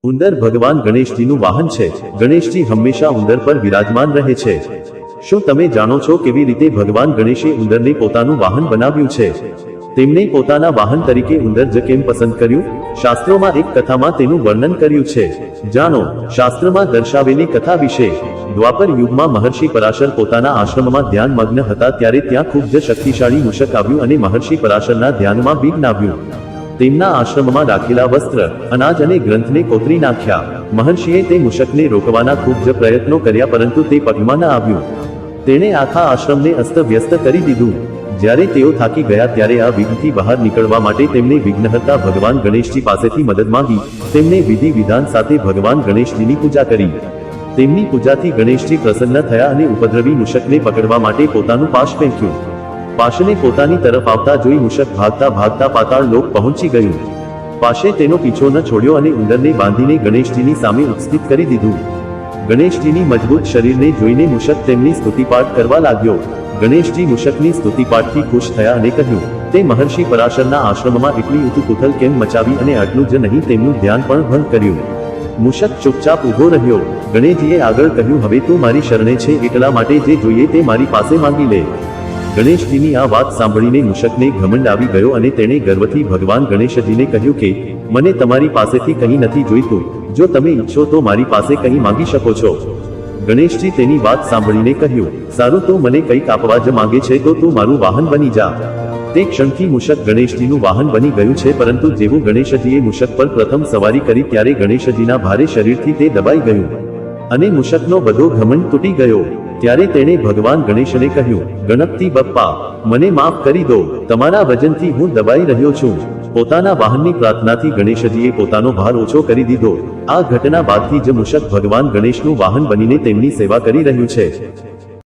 ઉંદર ભગવાન ગણેશજીનું વાહન છે। ગણેશજી હંમેશા ઉંદર પર વિરાજમાન રહે છે। શું તમે જાણો છો કેવી રીતે ભગવાન ગણેશે ઉંદરને પોતાનું વાહન બનાવ્યું છે? તેમણે પોતાના વાહન તરીકે ઉંદર જ કેમ પસંદ કર્યું? શાસ્ત્રોમાં એક કથામાં તેનું વર્ણન કર્યું છે। જાણો શાસ્ત્રમાં દર્શાવેલી કથા વિશે। દ્વાપર યુગમાં મહર્ષિ પરાશર પોતાના આશ્રમમાં ધ્યાનમગ્ન હતા ત્યારે ત્યાં ખૂબ જ શક્તિશાળી મૂષક આવ્યું અને મહર્ષિ પરાશરના ધ્યાનમાં વિઘ્ન આવ્યું। તેમના આશ્રમમાં રાખેલા વસ્ત્ર, અનાજ અને ગ્રંથને કોતરી નાખ્યા। મહર્ષિએ તે મૂષકને રોકવાના ખૂબ જ પ્રયત્નો કર્યા પરંતુ તે પગમાં ન આવ્યું। તેણે આખા આશ્રમને અસ્તવ્યસ્ત કરી દીધું। જ્યારે તેઓ થાકી ગયા ત્યારે આ વિઘ્નથી બહાર નીકળવા માટે તેમણે વિઘ્નહર્તા ભગવાન ગણેશજી પાસેથી મદદ માંગી। તેમણે વિધિ વિધાન સાથે ભગવાન ગણેશજીની પૂજા કરી। તેમની પૂજાથી ગણેશજી પ્રસન્ન થયા અને ઉપદ્રવી મૂષકને પકડવા માટે પોતાનું પાશ ફેંક્યું। પાશને પોતાની તરફ આવતા જોઈ મૂષક ભાગતા ભાગતા પાતાળ લોક પહોંચી ગયું। પાશે તેનો પીછો ન છોડ્યો અને ઉંદરને બાંધીને ગણેશજીની સામે ઉપસ્થિત કરી દીધું। ગણેશજીની મજબૂત શરીરને જોઈને મૂષક તેમની સ્તુતિપાઠ કરવા લાગ્યો। ગણેશજી મૂષકની સ્તુતિપાઠથી ખુશ થયા અને કહ્યું, તે મહર્ષિ પરાશરના આશ્રમમાં એટલી ઉથલપુથલ કેમ મચાવી અને આટલું જ નહીં તેમનું ધ્યાન પણ ભંગ કર્યું? મૂષક ચૂપચાપ ઊભો રહ્યો। ગણેશજીએ આગળ કહ્યું, હવે તું મારી શરણે છે એટલા માટે જે જોઈએ તે મારી પાસે માંગી લે। ગણેશજીની આ વાત સાંભળીને મૂષકને ઘમંડ આવી ગયો અને તેણે ગર્વથી ભગવાન ગણેશજીને કહ્યું કે મને તમારી પાસેથી કંઈ નથી જોઈતું, જો તમે ઈચ્છો તો મારી પાસે કંઈ માંગી શકો છો। ગણેશજી તેની વાત સાંભળીને કહ્યું, સારું તો મને કંઈક આપવા જ માંગે છે તો તું મારું વાહન બની જા। તે ક્ષણથી મૂષક ગણેશજીનું વાહન બની ગયું છે પરંતુ જેવું ગણેશજીએ મૂષક પર પ્રથમ સવારી કરી ત્યારે ગણેશજીના ભારે શરીરથી તે દબાઈ ગયું અને મૂષકનો બધો ઘમંડ તૂટી ગયો। ત્યારે તેણે ભગવાન ગણેશને કહ્યું, ગણપતિ બપ્પા, મને માફ કરી દો, તમારા વજનથી હું દબાઈ રહ્યો છું। પોતાના વાહનની પ્રાર્થનાથી ગણેશજીએ પોતાનો ભાર ઓછો કરી દીધો। આ ઘટના બાદથી જ મૂષક ભગવાન ગણેશનું વાહન બનીને તેમની સેવા કરી રહ્યું છે।